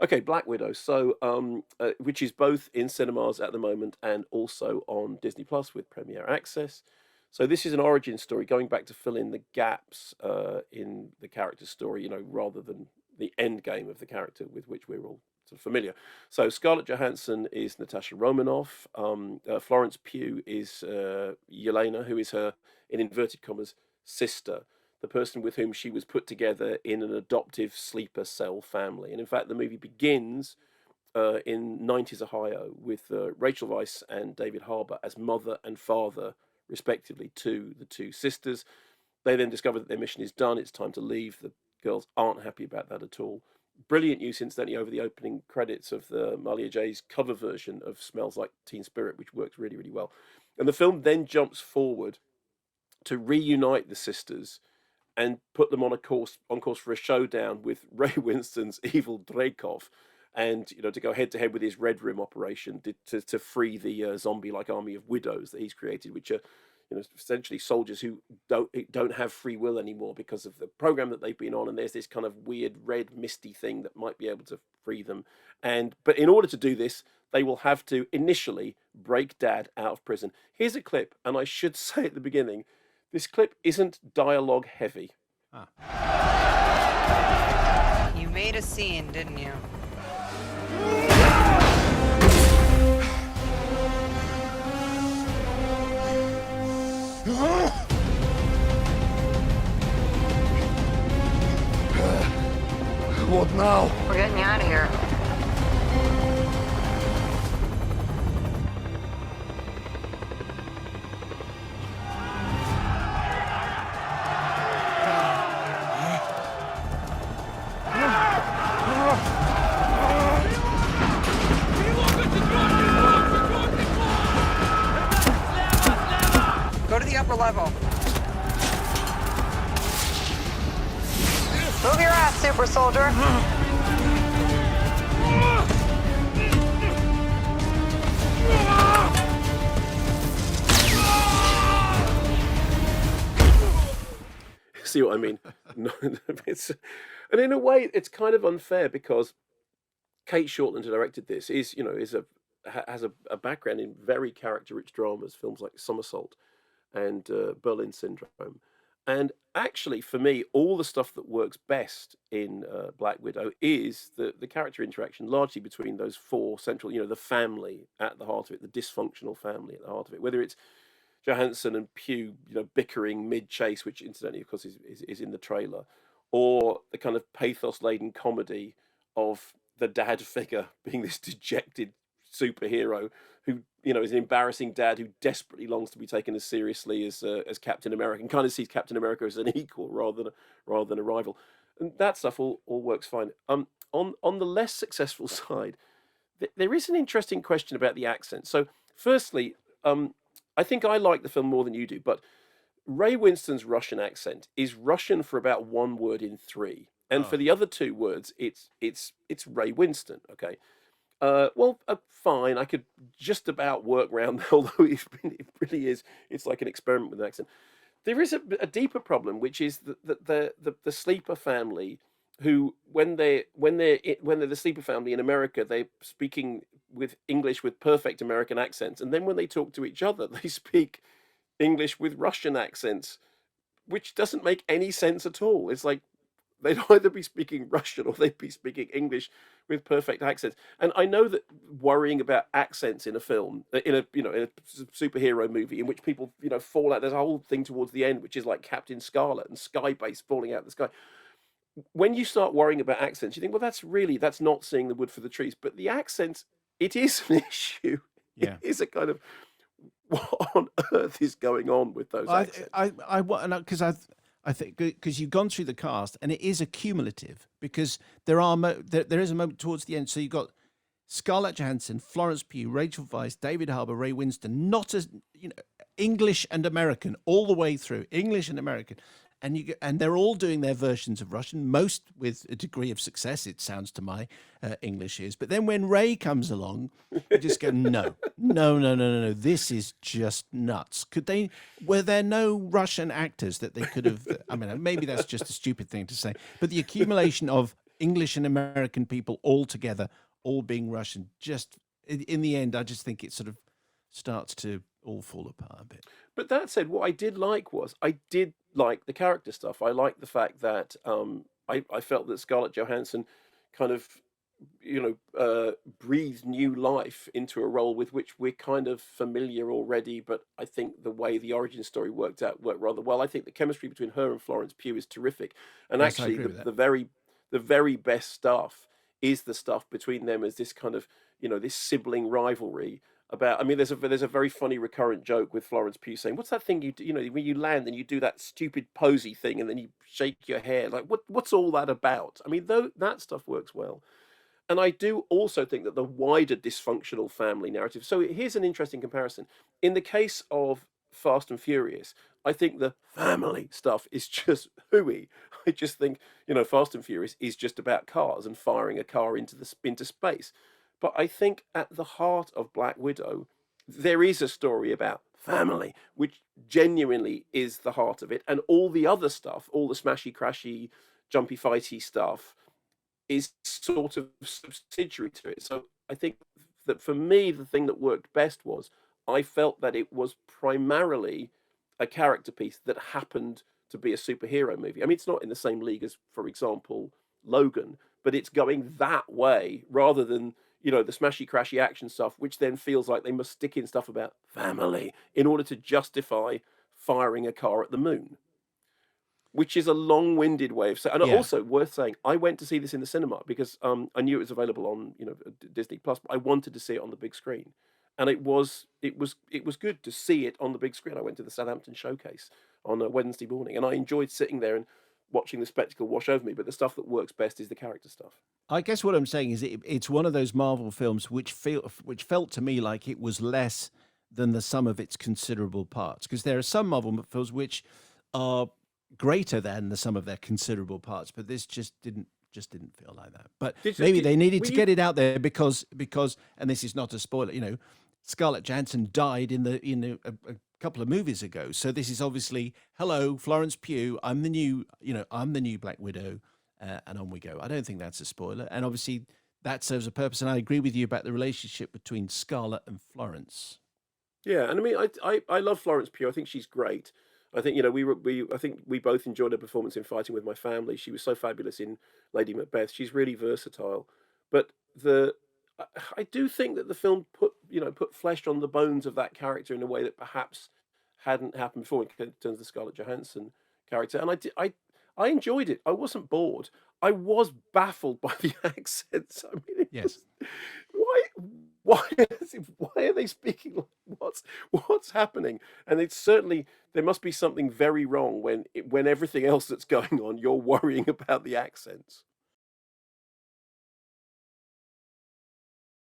Okay, Black Widow. So, which is both in cinemas at the moment and also on Disney Plus with Premiere Access. So this is an origin story going back to fill in the gaps in the character story, rather than the end game of the character with which we're all sort of familiar. So Scarlett Johansson is Natasha Romanoff. Florence Pugh is Yelena, who is her, in inverted commas, sister, the person with whom she was put together in an adoptive sleeper cell family. And in fact, the movie begins in 90s Ohio with Rachel Weisz and David Harbour as mother and father, respectively, to the two sisters. They then discover that their mission is done. It's time to leave. The girls aren't happy about that at all. Brilliant use, incidentally, over the opening credits of the Malia J's cover version of Smells Like Teen Spirit, which works really, really well. And the film then jumps forward to reunite the sisters and put them on course for a showdown with Ray Winston's evil Dreykov, and to go head to head with his Red Room operation to free the zombie-like army of widows that he's created, which are essentially soldiers who don't have free will anymore because of the program that they've been on, and there's this kind of weird red misty thing that might be able to free them. But in order to do this, they will have to initially break Dad out of prison. Here's a clip, and I should say at the beginning, this clip isn't dialogue heavy. You made a scene, didn't you? What now? We're getting you out of here. Go to the upper level. Move your ass, super soldier. See what I mean? No, and in a way, it's kind of unfair because Kate Shortland, who directed this, has a background in very character-rich dramas, films like Somersault and Berlin Syndrome. And actually, for me, all the stuff that works best in Black Widow is the character interaction, largely between those four central, the family at the heart of it, the dysfunctional family at the heart of it. Whether it's Johansson and Pugh, bickering mid-chase, which incidentally, of course, is in the trailer, or the kind of pathos-laden comedy of the dad figure being this dejected superhero who is an embarrassing dad who desperately longs to be taken as seriously as Captain America, and kind of sees Captain America as an equal rather than a rival, and that stuff all works fine. On the less successful side, there is an interesting question about the accent. So, firstly, I think I like the film more than you do, but Ray Winston's Russian accent is Russian for about one word in three, and for the other two words, it's Ray Winston. Okay. Fine. I could just about work around, although it really is. It's like an experiment with an accent. There is a deeper problem, which is that the sleeper family, who when they're the sleeper family in America, they're speaking with English with perfect American accents, and then when they talk to each other, they speak English with Russian accents, which doesn't make any sense at all. It's like they'd either be speaking Russian or they'd be speaking English with perfect accents. And I know that worrying about accents in a film, in a superhero movie in which people fall out. There's a whole thing towards the end which is like Captain Scarlet and Skybase falling out of the sky. When you start worrying about accents, you think, well, that's not seeing the wood for the trees. But the accents, it is an issue. Yeah. It is a kind of, what on earth is going on with those accents? Because I think because you've gone through the cast and it is accumulative, because there is a moment towards the end. So you've got Scarlett Johansson, Florence Pugh, Rachel Weisz, David Harbour, Ray Winston, not as English and American all the way through, English and American, and they're all doing their versions of Russian, most with a degree of success, it sounds to my English ears. But then when Ray comes along, you just go, no, this is just nuts. Were there no Russian actors that they could have? I mean, maybe that's just a stupid thing to say, but the accumulation of English and American people all together, all being Russian. Just in the end, I just think it sort of starts to all fall apart a bit. But that said, what I did like was I did like the character stuff. I liked the fact that I felt that Scarlett Johansson kind of, breathed new life into a role with which we're kind of familiar already. But I think the way the origin story worked rather well. I think the chemistry between her and Florence Pugh is terrific, and Yes, I actually agree with that. the very best stuff is the stuff between them as this kind of this sibling rivalry about. I mean, there's a very funny recurrent joke with Florence Pugh saying, "What's that thing you do, when you land and you do that stupid posy thing and then you shake your hair? Like what's all that about?" I mean, though that stuff works well. And I do also think that the wider dysfunctional family narrative. So here's an interesting comparison. In the case of Fast and Furious, I think the family stuff is just hooey. I just think, Fast and Furious is just about cars and firing a car into space. But I think at the heart of Black Widow, there is a story about family, which genuinely is the heart of it. And all the other stuff, all the smashy, crashy, jumpy, fighty stuff, is sort of subsidiary to it. So I think that for me, the thing that worked best was I felt that it was primarily a character piece that happened to be a superhero movie. I mean, it's not in the same league as, for example, Logan, but it's going that way rather than, the smashy, crashy action stuff, which then feels like they must stick in stuff about family in order to justify firing a car at the moon, which is a long-winded way of saying. And Yeah. also worth saying, I went to see this in the cinema because I knew it was available on Disney Plus, but I wanted to see it on the big screen, and it was good to see it on the big screen. I went to the Southampton showcase on a Wednesday morning, and I enjoyed sitting there and watching the spectacle wash over me. But the stuff that works best is the character stuff. I guess what I'm saying is it's one of those Marvel films which felt to me like it was less than the sum of its considerable parts. Because there are some Marvel films which are greater than the sum of their considerable parts, but this just didn't feel like that. But maybe they needed to get it out there because, and this is not a spoiler, Scarlett Johansson died in a couple of movies ago, so this is obviously, hello, Florence Pugh, I'm the new Black Widow, and on we go. I don't think that's a spoiler, and obviously that serves a purpose. And I agree with you about the relationship between Scarlett and Florence. Yeah, and I mean, I love Florence Pugh. I think she's great. I think I think we both enjoyed her performance in Fighting with My Family. She was so fabulous in Lady Macbeth. She's really versatile. But I do think that the film put flesh on the bones of that character in a way that perhaps hadn't happened before in terms of the Scarlett Johansson character. And I enjoyed it. I wasn't bored. I was baffled by the accents. I mean, Yes. why why why are they speaking like what's happening? And it's certainly there must be something very wrong when everything else that's going on you're worrying about the accents.